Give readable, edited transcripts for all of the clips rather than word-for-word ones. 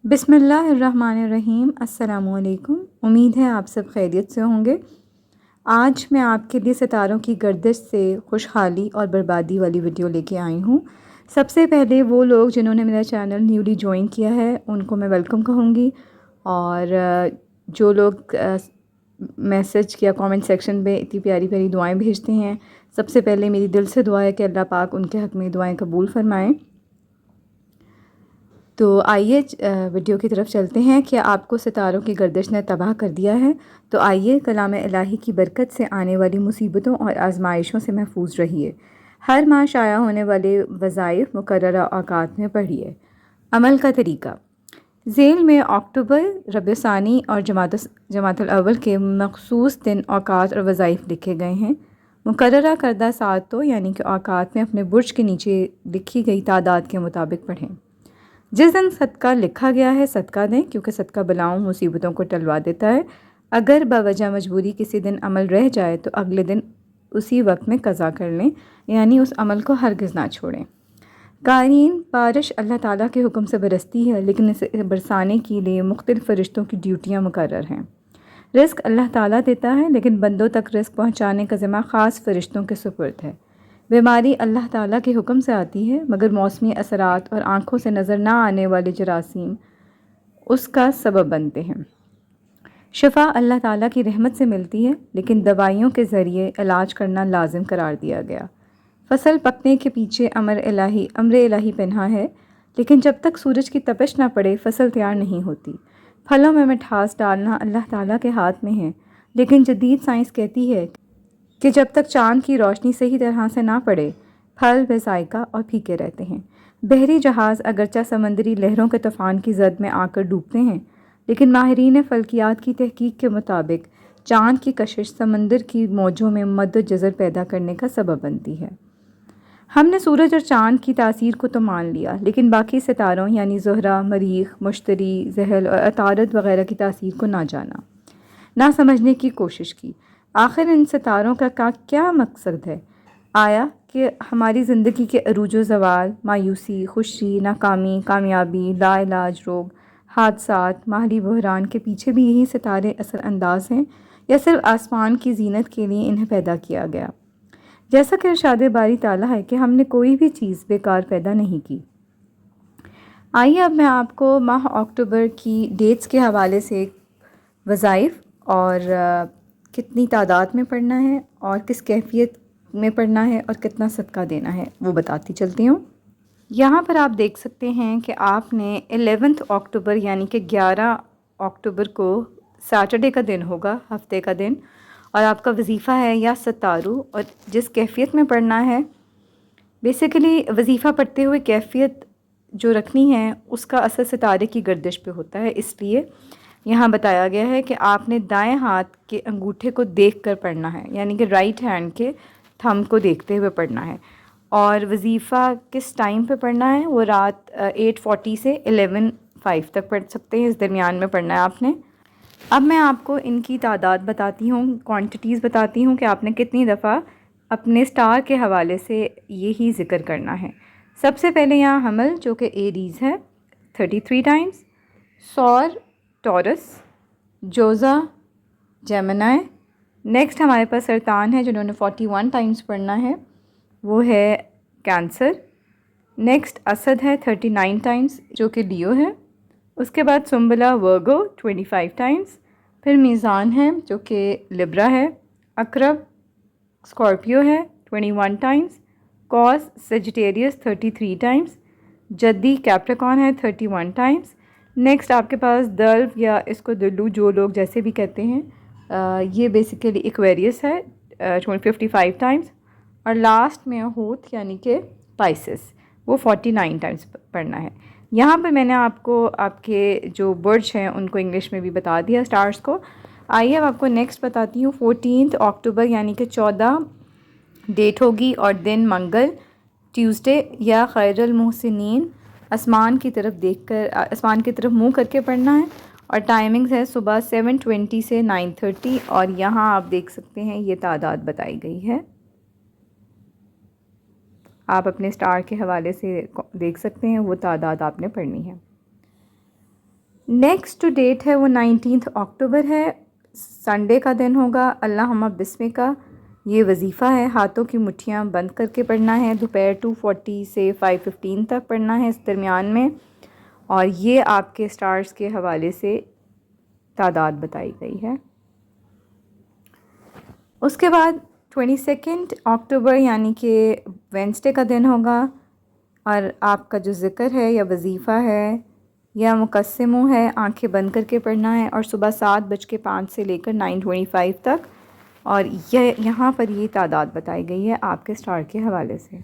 بسم اللہ الرحمن الرحیم۔ السلام علیکم۔ امید ہے آپ سب خیریت سے ہوں گے۔ آج میں آپ کے لیے ستاروں کی گردش سے خوشحالی اور بربادی والی ویڈیو لے کے آئی ہوں۔ سب سے پہلے وہ لوگ جنہوں نے میرا چینل نیولی جوائن کیا ہے ان کو میں ویلکم کہوں گی، اور جو لوگ میسج یا کامنٹ سیکشن میں اتنی پیاری پیاری دعائیں بھیجتے ہیں، سب سے پہلے میری دل سے دعا ہے کہ اللہ پاک ان کے حق میں دعائیں قبول فرمائیں۔ تو آئیے ویڈیو کی طرف چلتے ہیں کہ آپ کو ستاروں کی گردش نے تباہ کر دیا ہے، تو آئیے کلام الہی کی برکت سے آنے والی مصیبتوں اور آزمائشوں سے محفوظ رہیے۔ ہر ماہ شائع ہونے والے وظائف مقررہ اوقات میں پڑھیے۔ عمل کا طریقہ: ذیل میں اکتوبر، ربیع ثانی اور جمادی الاول کے مخصوص دن، اوقات اور وظائف لکھے گئے ہیں۔ مقررہ کردہ ساعتوں یعنی کہ اوقات میں اپنے برج کے نیچے لکھی گئی تعداد کے مطابق پڑھیں۔ جس دن صدقہ لکھا گیا ہے صدقہ دیں، کیونکہ صدقہ بلاؤں مصیبتوں کو ٹلوا دیتا ہے۔ اگر بوجہ مجبوری کسی دن عمل رہ جائے تو اگلے دن اسی وقت میں قضا کر لیں، یعنی اس عمل کو ہرگز نہ چھوڑیں۔ قارئین، بارش اللہ تعالیٰ کے حکم سے برستی ہے، لیکن اسے برسانے کے لیے مختلف فرشتوں کی ڈیوٹیاں مقرر ہیں۔ رزق اللہ تعالیٰ دیتا ہے، لیکن بندوں تک رزق پہنچانے کا ذمہ خاص فرشتوں کے سپرد ہے۔ بیماری اللہ تعالیٰ کے حکم سے آتی ہے، مگر موسمی اثرات اور آنکھوں سے نظر نہ آنے والے جراثیم اس کا سبب بنتے ہیں۔ شفا اللہ تعالیٰ کی رحمت سے ملتی ہے، لیکن دوائیوں کے ذریعے علاج کرنا لازم قرار دیا گیا۔ فصل پکنے کے پیچھے امر الہی پنہاں ہے، لیکن جب تک سورج کی تپش نہ پڑے فصل تیار نہیں ہوتی۔ پھلوں میں مٹھاس ڈالنا اللہ تعالیٰ کے ہاتھ میں ہے، لیکن جدید سائنس کہتی ہے کہ جب تک چاند کی روشنی صحیح طرح سے نہ پڑے پھل بے ذائقہ اور پھیکے رہتے ہیں۔ بحری جہاز اگرچہ سمندری لہروں کے طوفان کی زد میں آ کر ڈوبتے ہیں، لیکن ماہرین فلکیات کی تحقیق کے مطابق چاند کی کشش سمندر کی موجوں میں مد و جزر پیدا کرنے کا سبب بنتی ہے۔ ہم نے سورج اور چاند کی تاثیر کو تو مان لیا، لیکن باقی ستاروں یعنی زہرہ، مریخ، مشتری، زحل اور عطارد وغیرہ کی تاثیر کو نہ جانا، نہ سمجھنے کی کوشش کی۔ آخر ان ستاروں کا کیا مقصد ہے؟ آیا کہ ہماری زندگی کے عروج و زوال، مایوسی، خوشی، ناکامی، کامیابی، لا علاج روگ، حادثات، مالی بحران کے پیچھے بھی یہی ستارے اثر انداز ہیں، یا صرف آسمان کی زینت کے لیے انہیں پیدا کیا گیا؟ جیسا کہ ارشاد باری تعالیٰ ہے کہ ہم نے کوئی بھی چیز بیکار پیدا نہیں کی۔ آئیے اب میں آپ کو ماہ اکتوبر کی ڈیٹس کے حوالے سے وظائف اور کتنی تعداد میں پڑھنا ہے اور کس کیفیت میں پڑھنا ہے اور کتنا صدقہ دینا ہے وہ بتاتی چلتی ہوں۔ یہاں پر آپ دیکھ سکتے ہیں کہ آپ نے 11 اکتوبر یعنی کہ 11 اکتوبر کو سیٹرڈے کا دن ہوگا، ہفتے کا دن، اور آپ کا وظیفہ ہے یا ستارو، اور جس کیفیت میں پڑھنا ہے، بیسیکلی وظیفہ پڑھتے ہوئے کیفیت جو رکھنی ہے اس کا اثر ستارے کی گردش پہ ہوتا ہے، اس لیے یہاں بتایا گیا ہے کہ آپ نے دائیں ہاتھ کے انگوٹھے کو دیکھ کر پڑھنا ہے، یعنی کہ رائٹ ہینڈ کے تھم کو دیکھتے ہوئے پڑھنا ہے۔ اور وظیفہ کس ٹائم پہ پڑھنا ہے؟ وہ رات 8:40 سے 11:05 تک پڑھ سکتے ہیں، اس درمیان میں پڑھنا ہے آپ نے۔ اب میں آپ کو ان کی تعداد بتاتی ہوں، کوانٹیٹیز بتاتی ہوں کہ آپ نے کتنی دفعہ اپنے سٹار کے حوالے سے یہی ذکر کرنا ہے۔ سب سے پہلے یہاں حمل جو کہ ایریز ہے 33 ٹائمز، سور ٹورس، جوزہ جیمنائی، نیکسٹ ہمارے پاس سرطان ہے جنہوں نے 41 ٹائمز پڑھنا ہے، وہ ہے کینسر۔ نیکسٹ اسد ہے 39 ٹائمز جو کہ لیو ہے۔ اس کے بعد سنبلہ ورگو 25 ٹائمز، پھر میزان ہے جو کہ لبرا ہے، عقرب اسکارپیو ہے 21 ٹائمز، کوس سیجیٹیریس 33 ٹائمز، جدی کیپریکون ہے 31 ٹائمز۔ نیکسٹ آپ کے پاس دلو یا اس کو دلو جو لوگ جیسے بھی کہتے ہیں، یہ بیسیکلی ایکویریس ہے 55 ٹائمز، اور لاسٹ میں ہوت یعنی کہ پائسس، وہ 49 ٹائمز پڑھنا ہے۔ یہاں پہ میں نے آپ کو آپ کے جو برج ہیں ان کو انگلش میں بھی بتا دیا، سٹارز کو۔ آئیے اب آپ کو نیکسٹ بتاتی ہوں 14 اکتوبر یعنی کہ 14 ڈیٹ ہوگی اور دن منگل، ٹیوزڈے یا خیر المحسنین، آسمان کی طرف دیکھ کر، آسمان کی طرف منہ کر کے پڑھنا ہے، اور ٹائمنگز ہے صبح 7:20 سے 9:30، اور یہاں آپ دیکھ سکتے ہیں یہ تعداد بتائی گئی ہے، آپ اپنے سٹار کے حوالے سے دیکھ سکتے ہیں وہ تعداد آپ نے پڑھنی ہے۔ نیکسٹ ٹو ڈیٹ ہے وہ 19 اکتوبر ہے، سنڈے کا دن ہوگا۔ اللہم بسم کا یہ وظیفہ ہے، ہاتھوں کی مٹھیاں بند کر کے پڑھنا ہے، دوپہر 2:40 سے 5:15 تک پڑھنا ہے اس درمیان میں، اور یہ آپ کے سٹارز کے حوالے سے تعداد بتائی گئی ہے۔ اس کے بعد 22 اکتوبر یعنی کہ وینسڈے کا دن ہوگا، اور آپ کا جو ذکر ہے یا وظیفہ ہے یا مقسموں ہے، آنکھیں بند کر کے پڑھنا ہے، اور صبح 7:05 سے لے کر 9:25 تک، اور یہاں پر یہ تعداد بتائی گئی ہے آپ کے سٹار کے حوالے سے۔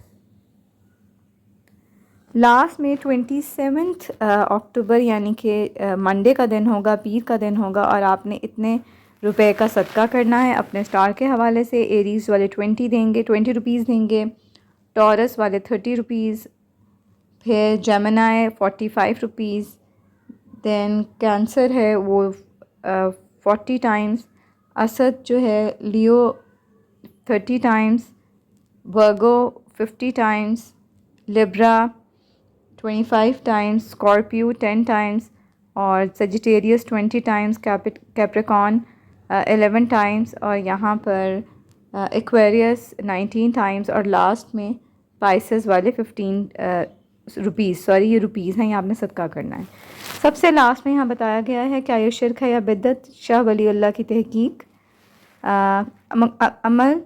لاسٹ میں 27 اکتوبر یعنی کہ منڈے کا دن ہوگا، پیر کا دن ہوگا، اور آپ نے اتنے روپے کا صدقہ کرنا ہے اپنے سٹار کے حوالے سے۔ ایریز والے 20 دیں گے، 20 روپیز دیں گے، ٹورس والے 30 روپیز، پھر جیمنائی 45 روپیز، دین کینسر ہے وہ 40 ٹائمز، اسد جو ہے Leo 30 times, Virgo 50 times, Libra 25 times, Scorpio 10 times, اور سیجیٹیریس 20 ٹائمز، کیپریکون 11 ٹائمز، اور یہاں پر ایکویریس 19 ٹائمز، اور لاسٹ میں پائسز والے 15 روپیز، سوری یہ روپیز ہیں، یہ آپ نے صدقہ کرنا ہے۔ سب سے لاسٹ میں یہاں بتایا گیا ہے کیا یہ شرک ہے یا بدعت، شاہ ولی اللہ کی تحقیق عمل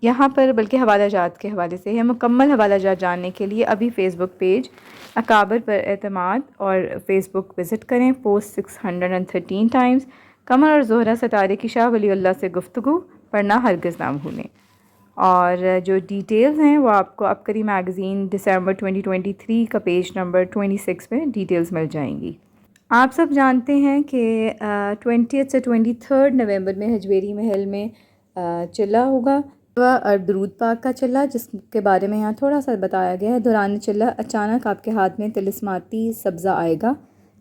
یہاں پر بلکہ حوالہ جات کے حوالے سے ہے۔ مکمل حوالہ جات جاننے کے لیے ابھی فیس بک پیج اکابر پر اعتماد اور فیس بک وزٹ کریں۔ پوسٹ 613 ٹائمز، قمر اور زہرہ ستارے کی شاہ ولی اللہ سے گفتگو پڑھنا ہرگز نہ بھولیں، اور جو ڈیٹیلز ہیں وہ آپ کو عبقری میگزین دسمبر 2023 کا پیج نمبر 26 میں ڈیٹیلز مل جائیں گی۔ آپ سب جانتے ہیں کہ 20 سے 23 نومبر میں حجویری محل میں چلہ ہوگا، اور درود پاک کا چلہ، جس کے بارے میں یہاں تھوڑا سا بتایا گیا ہے۔ دوران چلہ اچانک آپ کے ہاتھ میں طلسماتی سبزہ آئے گا،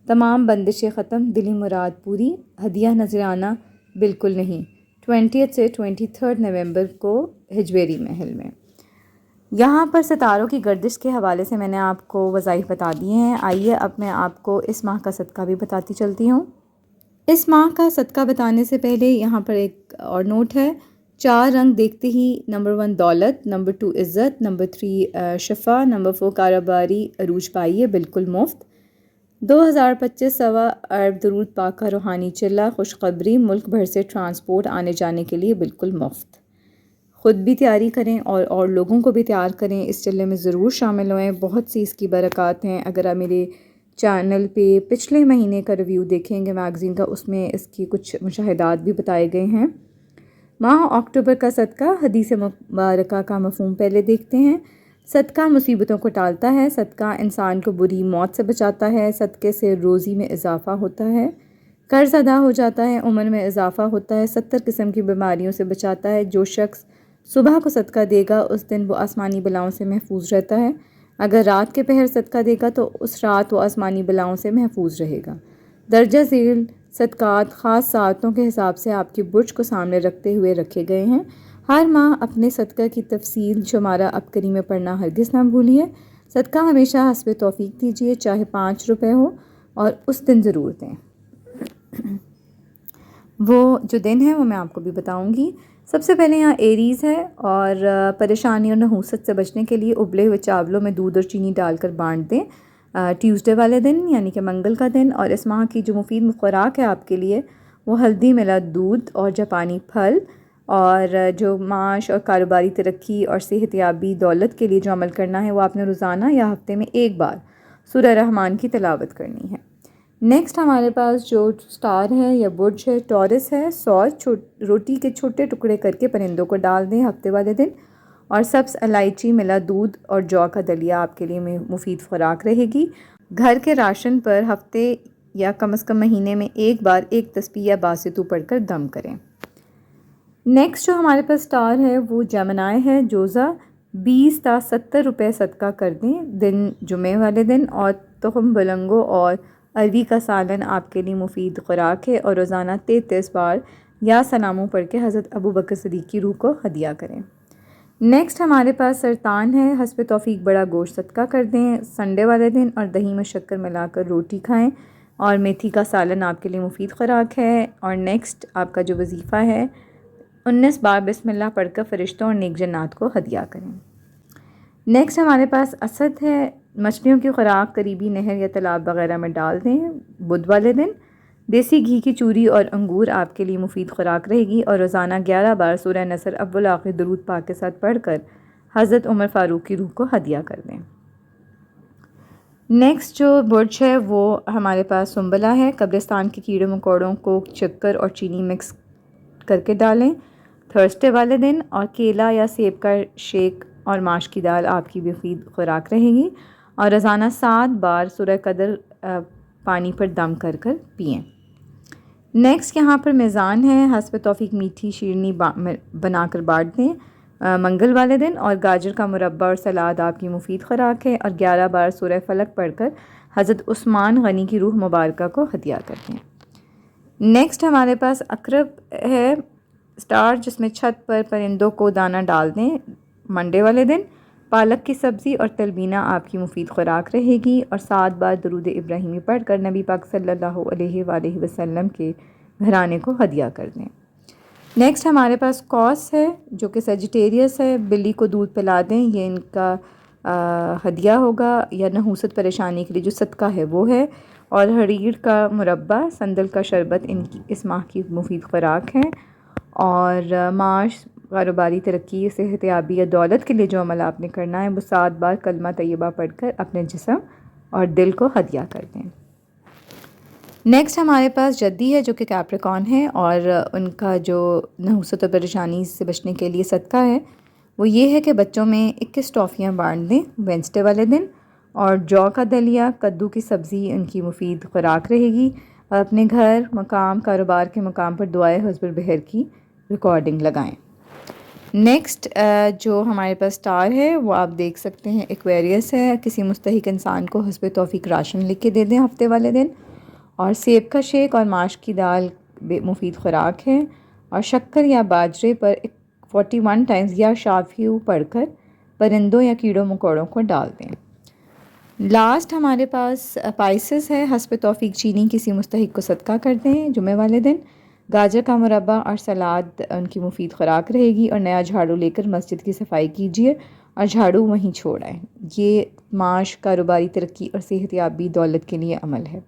تمام بندشیں ختم، دلی مراد پوری، ہدیہ نذرانہ بالکل نہیں۔ 20 سے 23 نومبر کو حجویری محل میں۔ یہاں پر ستاروں کی گردش کے حوالے سے میں نے آپ کو وظائف بتا دیے ہیں۔ آئیے اب میں آپ کو اس ماہ کا صدقہ بھی بتاتی چلتی ہوں۔ اس ماہ کا صدقہ بتانے سے پہلے یہاں پر ایک اور نوٹ ہے۔ 4 رنگ دیکھتے ہی، نمبر 1 دولت، نمبر 2 عزت، نمبر 3 شفا، نمبر 4 کاروباری عروج پائیے بالکل مفت۔ 2025 سوا ارب درود پاک کا روحانی چلہ خوشخبری، ملک بھر سے ٹرانسپورٹ آنے جانے کے لیے بالکل مفت۔ خود بھی تیاری کریں اور لوگوں کو بھی تیار کریں، اس چلے میں ضرور شامل ہوئیں، بہت سی اس کی برکات ہیں۔ اگر آپ میرے چینل پہ پچھلے مہینے کا ریویو دیکھیں گے میگزین کا، اس میں اس کی کچھ مشاہدات بھی بتائے گئے ہیں۔ ماہ اکتوبر کا صدقہ، حدیث مبارکہ کا مفہوم پہلے دیکھتے ہیں۔ صدقہ مصیبتوں کو ٹالتا ہے، صدقہ انسان کو بری موت سے بچاتا ہے، صدقے سے روزی میں اضافہ ہوتا ہے، قرض ادا ہو جاتا ہے، عمر میں اضافہ ہوتا ہے، 70 قسم کی بیماریوں سے بچاتا ہے۔ جو شخص صبح کو صدقہ دے گا اس دن وہ آسمانی بلاؤں سے محفوظ رہتا ہے، اگر رات کے پہر صدقہ دے گا تو اس رات وہ آسمانی بلاؤں سے محفوظ رہے گا۔ درجہ ذیل صدقات خاص ساعتوں کے حساب سے آپ کی برج کو سامنے رکھتے ہوئے رکھے گئے ہیں۔ ہر ماہ اپنے صدقہ کی تفصیل شمارہ عبقری میں پڑھنا ہرگز نہ بھولیے۔ صدقہ ہمیشہ حسب توفیق دیجیے، چاہے 5 روپے ہو، اور اس دن ضرور دیں۔ وہ جو دن ہے وہ میں آپ کو بھی بتاؤں گی۔ سب سے پہلے یہاں ایریز ہے، اور پریشانی اور نحوست سے بچنے کے لیے ابلے ہوئے چاولوں میں دودھ اور چینی ڈال کر بانٹ دیں۔ ٹیوزڈے والے دن یعنی کہ منگل کا دن، اور اس ماہ کی جو مفید خوراک ہے آپ کے لیے وہ ہلدی ملا دودھ اور جاپانی پھل، اور جو معاش اور کاروباری ترقی اور صحت یابی دولت کے لیے جو عمل کرنا ہے وہ آپ نے روزانہ یا ہفتے میں ایک بار سورہ رحمان کی تلاوت کرنی ہے۔ نیکسٹ ہمارے پاس جو سٹار ہے یا برج ہے ٹورس ہے۔ سوس روٹی کے چھوٹے ٹکڑے کر کے پرندوں کو ڈال دیں ہفتے والے دن، اور سبز الائچی ملا دودھ اور جو کا دلیا آپ کے لیے مفید خوراک رہے گی۔ گھر کے راشن پر ہفتے یا کم از کم مہینے میں ایک بار ایک تسبیح یا باسطو پڑھ کر دم کریں۔ نیکسٹ جو ہمارے پاس سٹار ہے وہ جیمنائی ہے۔ جوزہ 20 تا 70 روپے صدقہ کر دیں دن جمعے والے دن، اور تخم بلنگو اور اروی کا سالن آپ کے لیے مفید خوراک ہے، اور روزانہ 33 بار یا سلاموں پڑھ کے حضرت ابو بکر صدیق کی روح کو ہدیہ کریں۔ نیکسٹ ہمارے پاس سرطان ہے، حسب توفیق بڑا گوشت صدقہ کر دیں سنڈے والے دن، اور دہی میں شکر ملا کر روٹی کھائیں، اور میتھی کا سالن آپ کے لیے مفید خوراک ہے۔ اور نیکسٹ آپ کا جو وظیفہ ہے 19 بار بسم اللہ پڑھ کر فرشتوں اور نیک جنات کو ہدیہ کریں۔ نیکسٹ ہمارے پاس اسد ہے، مچھلیوں کی خوراک قریبی نہر یا تالاب وغیرہ میں ڈال دیں بدھ والے دن۔ دیسی گھی کی چوری اور انگور آپ کے لیے مفید خوراک رہے گی، اور روزانہ 11 بار سورہ نصر اول آخر درود پاک کے ساتھ پڑھ کر حضرت عمر فاروق کی روح کو ہدیہ کر دیں۔ نیکسٹ جو برج ہے وہ ہمارے پاس سنبلہ ہے، قبرستان کے کیڑے مکوڑوں کو شکر اور چینی مکس کر کے ڈالیں تھرسڈے والے دن، اور کیلا یا سیب کا شیک اور ماش کی دال آپ کی مفید خوراک رہے گی، اور روزانہ 7 بار سورہ قدر پانی پر دم کر کر پئیں۔ نیکسٹ یہاں پر میزان ہے، حسب توفیق میٹھی شیرنی بنا کر بانٹ دیں منگل والے دن، اور گاجر کا مربع اور سلاد آپ کی مفید خوراک ہے، اور 11 بار سورہ فلق پڑھ کر حضرت عثمان غنی کی روح مبارکہ کو ہدیہ کرتے ہیں۔ نیکسٹ ہمارے پاس عقرب ہے سٹار، جس میں چھت پر پرندوں کو دانہ ڈال دیں منڈے والے دن، پالک کی سبزی اور تلبینہ آپ کی مفید خوراک رہے گی، اور 7 بار درود ابراہیمی پڑھ کر نبی پاک صلی اللہ علیہ وآلہ وسلم کے گھرانے کو ہدیہ کر دیں۔ نیکسٹ ہمارے پاس کوس ہے جو کہ سیجیٹیریس ہے، بلی کو دودھ پلا دیں، یہ ان کا ہدیہ ہوگا، یا نحوست پریشانی کے لیے جو صدقہ ہے وہ ہے، اور حریر کا مربع سندل کا شربت ان کی اس ماہ کی مفید خوراک ہے، اور معاش کاروباری ترقی صحت یابی یا دولت کے لیے جو عمل آپ نے کرنا ہے وہ 7 بار کلمہ طیبہ پڑھ کر اپنے جسم اور دل کو ہدیہ کر دیں۔ نیکسٹ ہمارے پاس جدی ہے جو کہ کیپریکون ہے، اور ان کا جو نحوست و پریشانی سے بچنے کے لیے صدقہ ہے وہ یہ ہے کہ بچوں میں 21 ٹافیاں بانٹ دیں وینسڈے والے دن، اور جو کا دلیا کدو کی سبزی ان کی مفید خوراک رہے گی، اور اپنے گھر مقام کاروبار کے مقام پر دعائے حزب البحر کی ریکارڈنگ لگائیں۔ نیکسٹ جو ہمارے پاس سٹار ہے وہ آپ دیکھ سکتے ہیں ایکویریس ہے، کسی مستحق انسان کو حسب توفیق راشن لکھ کے دے دیں ہفتے والے دن، اور سیب کا شیک اور ماش کی دال مفید خوراک ہے، اور شکر یا باجرے پر 41 ٹائمز یا شافیو پڑھ کر پرندوں یا کیڑوں مکوڑوں کو ڈال دیں۔ لاسٹ ہمارے پاس پائسس ہے، حسب توفیق چینی کسی مستحق کو صدقہ کر دیں جمعہ والے دن، گاجر کا مربع اور سلاد ان کی مفید خوراک رہے گی، اور نیا جھاڑو لے کر مسجد کی صفائی کیجیے اور جھاڑو وہیں چھوڑ آئیں، یہ معاش کاروباری ترقی اور صحت یابی دولت کے لیے عمل ہے۔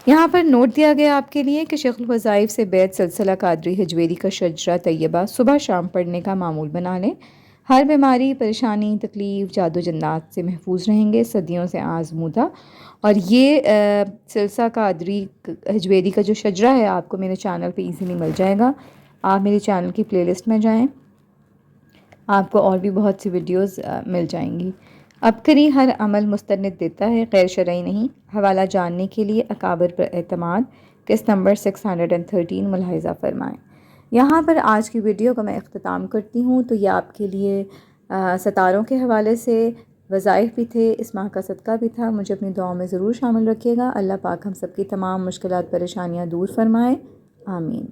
یہاں پر نوٹ دیا گیا آپ کے لیے کہ شیخ الوظائف سے بیت سلسلہ قادری ہجویری کا شجرہ طیبہ صبح شام پڑھنے کا معمول بنا لیں، ہر بیماری پریشانی تکلیف جادو جنات سے محفوظ رہیں گے صدیوں سے آزمودہ۔ اور یہ سلسلہ قادری ہجویری کا جو شجرہ ہے آپ کو میرے چینل پہ ایزیلی مل جائے گا، آپ میرے چینل کی پلے لسٹ میں جائیں، آپ کو اور بھی بہت سی ویڈیوز مل جائیں گی۔ عبقری ہر عمل مستند دیتا ہے، غیر شرعی نہیں۔ حوالہ جاننے کے لیے اکابر پر اعتماد، قسط نمبر 613 ملاحظہ فرمائیں۔ یہاں پر آج کی ویڈیو کا میں اختتام کرتی ہوں، تو یہ آپ کے لیے ستاروں کے حوالے سے وظائف بھی تھے، اس ماہ کا صدقہ بھی تھا، مجھے اپنی دعاؤں میں ضرور شامل رکھیے گا۔ اللہ پاک ہم سب کی تمام مشکلات پریشانیاں دور فرمائے، آمین۔